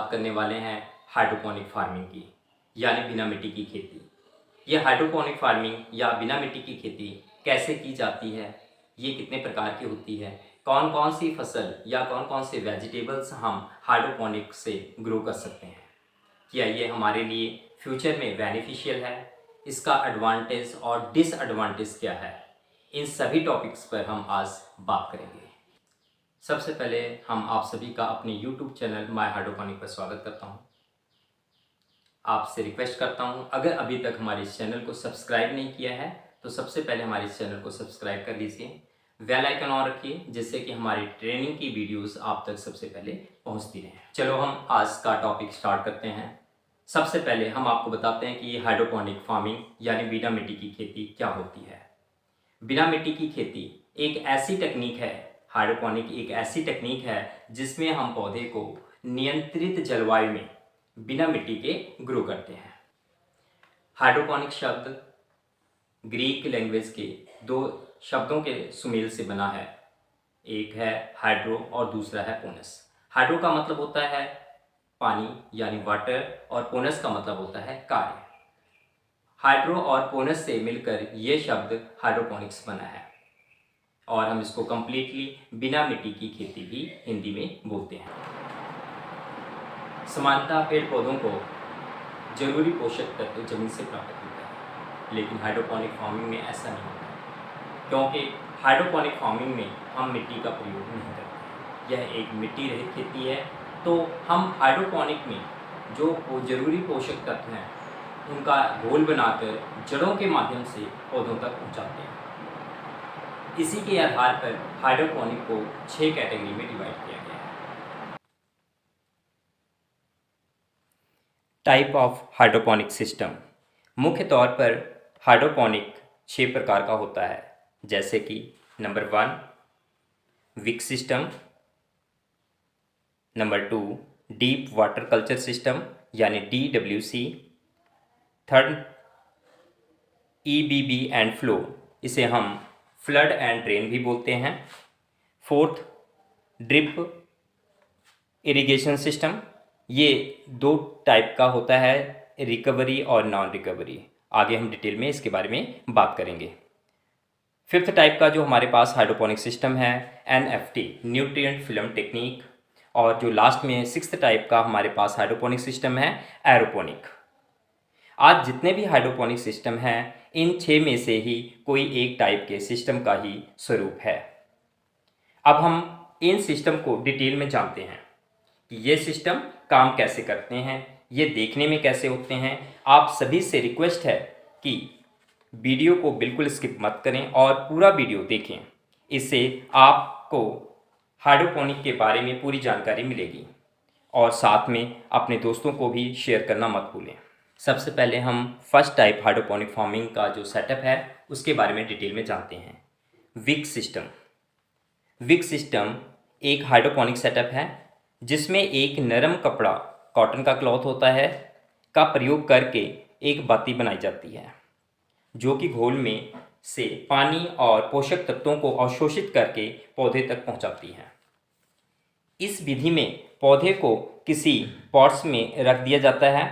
बात करने वाले हैं हाइड्रोपोनिक फार्मिंग की, यानी बिना मिट्टी की खेती। ये हाइड्रोपोनिक फार्मिंग या बिना मिट्टी की खेती कैसे की जाती है, ये कितने प्रकार की होती है, कौन कौन सी फसल या कौन कौन से वेजिटेबल्स हम हाइड्रोपोनिक से ग्रो कर सकते हैं, क्या ये हमारे लिए फ्यूचर में बेनिफिशियल है, इसका एडवांटेज और डिसएडवांटेज क्या है, इन सभी टॉपिक्स पर हम आज बात करेंगे। सबसे पहले हम आप सभी का अपने YouTube चैनल माय हाइड्रोपोनिक पर स्वागत करता हूं। आपसे रिक्वेस्ट करता हूं, अगर अभी तक हमारे इस चैनल को सब्सक्राइब नहीं किया है तो सबसे पहले हमारे इस चैनल को सब्सक्राइब कर लीजिए, बेल आइकन ऑन रखिए जिससे कि हमारी ट्रेनिंग की वीडियोस आप तक सबसे पहले पहुंचती रहें। चलो हम आज का टॉपिक स्टार्ट करते हैं। सबसे पहले हम आपको बताते हैं कि ये हाइड्रोपोनिक फार्मिंग यानी बिना मिट्टी की खेती क्या होती है। बिना मिट्टी की खेती एक ऐसी टेक्निक है, हाइड्रोपोनिक एक ऐसी टेक्निक है जिसमें हम पौधे को नियंत्रित जलवायु में बिना मिट्टी के ग्रो करते हैं। हाइड्रोपोनिक शब्द ग्रीक लैंग्वेज के दो शब्दों के सुमेल से बना है, एक है हाइड्रो और दूसरा है पोनस। हाइड्रो का मतलब होता है पानी यानी वाटर और पोनस का मतलब होता है कार्य। हाइड्रो और पोनस से मिलकर ये शब्द हाइड्रोपोनिक्स बना है और हम इसको कम्प्लीटली बिना मिट्टी की खेती भी हिंदी में बोलते हैं। सामान्यतः पेड़ पौधों को जरूरी पोषक तत्व जमीन से प्राप्त होता है, लेकिन हाइड्रोपोनिक फार्मिंग में ऐसा नहीं होता है, क्योंकि हाइड्रोपोनिक फार्मिंग में हम मिट्टी का प्रयोग नहीं करते। यह एक मिट्टी रहित खेती है, तो हम हाइड्रोपोनिक में जो जरूरी पोषक तत्व हैं उनका घोल बनाकर जड़ों के माध्यम से पौधों तक पहुंचाते हैं। इसी के आधार पर हाइड्रोपोनिक को 6 कैटेगरी में डिवाइड किया गया है। Type of hydroponic system. मुख्य तौर पर हाइड्रोपोनिक 6 प्रकार का होता है, जैसे कि number 1 wick system, number 2 deep water culture system यानी DWC, third EBB and flow, इसे हम फ्लड एंड ड्रेन भी बोलते हैं। फोर्थ ड्रिप इरिगेशन सिस्टम, ये 2 टाइप का होता है, रिकवरी और नॉन रिकवरी। आगे हम डिटेल में इसके बारे में बात करेंगे। फिफ्थ टाइप का जो हमारे पास हाइड्रोपोनिक सिस्टम है NFT न्यूट्रिएंट फिल्म टेक्निक, और जो लास्ट में 6th टाइप का हमारे पास हाइड्रोपोनिक सिस्टम है एरोपोनिक। आज जितने भी हाइड्रोपोनिक सिस्टम हैं इन 6 में से ही कोई एक टाइप के सिस्टम का ही स्वरूप है। अब हम इन सिस्टम को डिटेल में जानते हैं कि ये सिस्टम काम कैसे करते हैं, ये देखने में कैसे होते हैं। आप सभी से रिक्वेस्ट है कि वीडियो को बिल्कुल स्किप मत करें और पूरा वीडियो देखें, इससे आपको हाइड्रोपोनिक के बारे में पूरी जानकारी मिलेगी और साथ में अपने दोस्तों को भी शेयर करना मत भूलें। सबसे पहले हम फर्स्ट टाइप हाइड्रोपोनिक फार्मिंग का जो सेटअप है उसके बारे में डिटेल में जानते हैं। Wick system. विक सिस्टम एक हाइड्रोपोनिक सेटअप है जिसमें एक नरम कपड़ा, कॉटन का क्लॉथ होता है, का प्रयोग करके एक बाती बनाई जाती है जो कि घोल में से पानी और पोषक तत्वों को अवशोषित करके पौधे तक पहुंचाती है। इस विधि में पौधे को किसी पॉट्स में रख दिया जाता है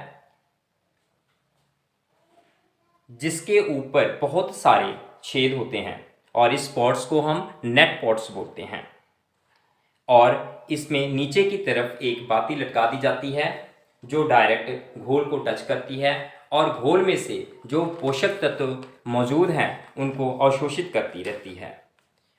जिसके ऊपर बहुत सारे छेद होते हैं और इस पॉट्स को हम नेट पॉट्स बोलते हैं, और इसमें नीचे की तरफ एक बाती लटका दी जाती है जो डायरेक्ट घोल को टच करती है और घोल में से जो पोषक तत्व मौजूद हैं उनको अवशोषित करती रहती है,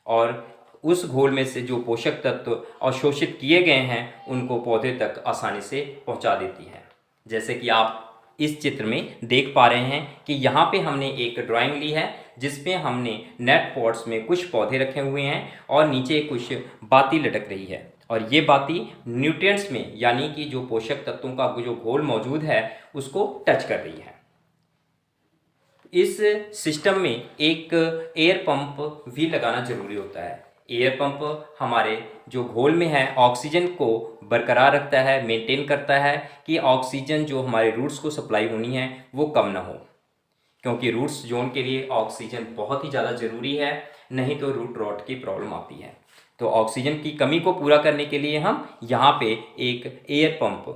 और उस घोल में से जो पोषक तत्व अवशोषित किए गए हैं उनको पौधे तक आसानी से पहुंचा देती है। जैसे कि आप इस चित्र में देख पा रहे हैं कि यहाँ पे हमने एक ड्राइंग ली है जिसमें हमने नेट पॉट्स में कुछ पौधे रखे हुए हैं और नीचे कुछ बाती लटक रही है, और ये बाती न्यूट्रिएंट्स में यानी कि जो पोषक तत्वों का जो घोल मौजूद है उसको टच कर रही है। इस सिस्टम में एक एयर पंप भी लगाना जरूरी होता है। एयर पंप हमारे जो घोल में है ऑक्सीजन को बरकरार रखता है, मेंटेन करता है कि ऑक्सीजन जो हमारे रूट्स को सप्लाई होनी है वो कम ना हो, क्योंकि रूट्स जोन के लिए ऑक्सीजन बहुत ही ज़्यादा ज़रूरी है, नहीं तो रूट रॉट की प्रॉब्लम आती है। तो ऑक्सीजन की कमी को पूरा करने के लिए हम यहाँ पे एक एयर पंप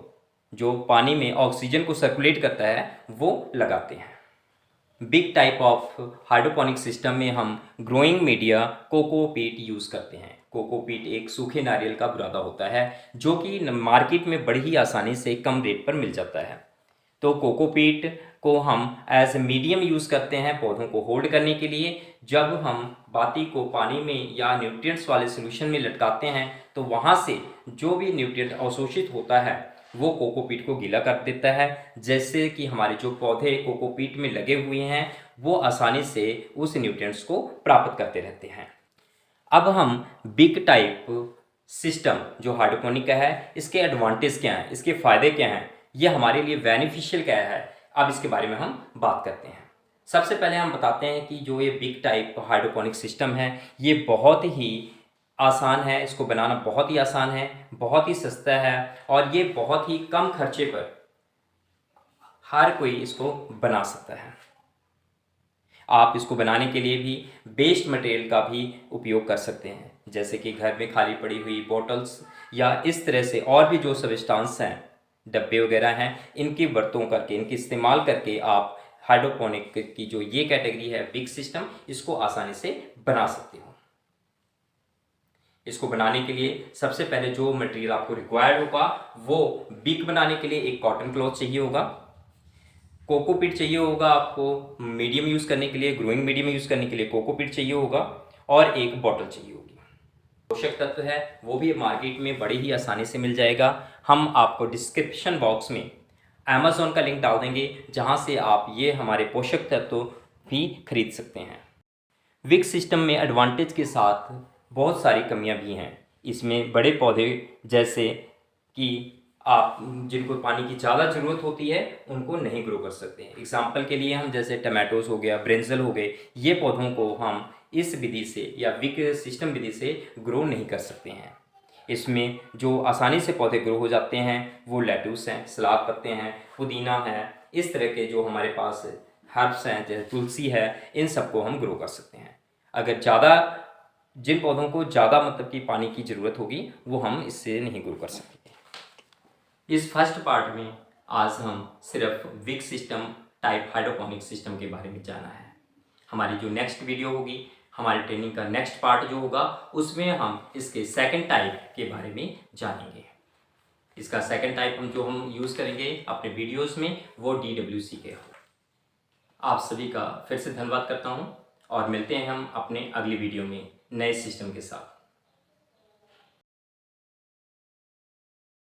जो पानी में ऑक्सीजन को सर्कुलेट करता है वो लगाते हैं। Big type of hydroponic system में हम ग्रोइंग मीडिया कोकोपीट यूज़ करते हैं। कोकोपीट एक सूखे नारियल का बुरादा होता है जो कि मार्केट में बड़ी ही आसानी से कम रेट पर मिल जाता है। तो कोकोपीट को हम एज मीडियम यूज़ करते हैं पौधों को होल्ड करने के लिए। जब हम बाती को पानी में या न्यूट्रिएंट्स वाले सोल्यूशन में लटकाते हैं तो वहाँ से जो भी न्यूट्रिएंट अवशोषित होता है वो कोकोपीट को गीला कर देता है, जैसे कि हमारे जो पौधे कोकोपीट में लगे हुए हैं वो आसानी से उस न्यूट्रिएंट्स को प्राप्त करते रहते हैं। अब हम बिग टाइप सिस्टम जो हाइड्रोपोनिक का है इसके एडवांटेज क्या हैं, इसके फ़ायदे क्या हैं, ये हमारे लिए बेनिफिशियल क्या है, अब इसके बारे में हम बात करते हैं। सबसे पहले हम बताते हैं कि जो ये बिग टाइप हाइड्रोपोनिक सिस्टम है ये बहुत ही आसान है, इसको बनाना बहुत ही आसान है, बहुत ही सस्ता है और ये बहुत ही कम खर्चे पर हर कोई इसको बना सकता है। आप इसको बनाने के लिए भी वेस्ट मटेरियल का भी उपयोग कर सकते हैं, जैसे कि घर में खाली पड़ी हुई बॉटल्स या इस तरह से और भी जो सब्सटेंस हैं, डब्बे वगैरह हैं, इनकी बर्तों करके इनके इस्तेमाल करके आप हाइड्रोपोनिक की जो ये कैटेगरी है बिग सिस्टम, इसको आसानी से बना सकते हो। इसको बनाने के लिए सबसे पहले जो मटेरियल आपको रिक्वायर्ड होगा वो बिग बनाने के लिए एक कॉटन क्लॉथ चाहिए होगा, कोकोपीट चाहिए होगा आपको मीडियम यूज़ करने के लिए, ग्रोइंग मीडियम यूज़ करने के लिए कोकोपीट चाहिए होगा और एक बॉटल चाहिए होगी। पोषक तत्व है वो भी मार्केट में बड़ी ही आसानी से मिल जाएगा। हम आपको डिस्क्रिप्शन बॉक्स में अमेज़ॉन का लिंक डाल देंगे जहां से आप ये हमारे पोषक तत्व भी खरीद सकते हैं। विक सिस्टम में एडवांटेज के साथ बहुत सारी कमियां भी हैं। इसमें बड़े पौधे जैसे कि आप जिनको पानी की ज़्यादा ज़रूरत होती है उनको नहीं ग्रो कर सकते हैं। एग्जाम्पल के लिए हम जैसे टमाटोज हो गया, ब्रिंजल हो गए, ये पौधों को हम इस विधि से या विक सिस्टम विधि से ग्रो नहीं कर सकते हैं। इसमें जो आसानी से पौधे ग्रो हो जाते हैं वो लेट्यूस हैं, सलाद पत्ते हैं, पुदीना है, इस तरह के जो हमारे पास हर्ब्स हैं जैसे तुलसी है, इन सबको हम ग्रो कर सकते हैं। अगर ज़्यादा जिन पौधों को ज़्यादा मतलब कि पानी की ज़रूरत होगी वो हम इससे नहीं ग्रो कर सकते। इस फर्स्ट पार्ट में आज हम सिर्फ wick system type hydroponic system के बारे में जाना है। हमारी जो नेक्स्ट वीडियो होगी, हमारी ट्रेनिंग का नेक्स्ट पार्ट जो होगा उसमें हम इसके सेकंड टाइप के बारे में जानेंगे। इसका सेकंड टाइप जो हम यूज़ करेंगे अपने वीडियोस में वो DWC के हो। आप सभी का फिर से धन्यवाद करता हूँ और मिलते हैं हम अपने अगली वीडियो में नए सिस्टम के साथ।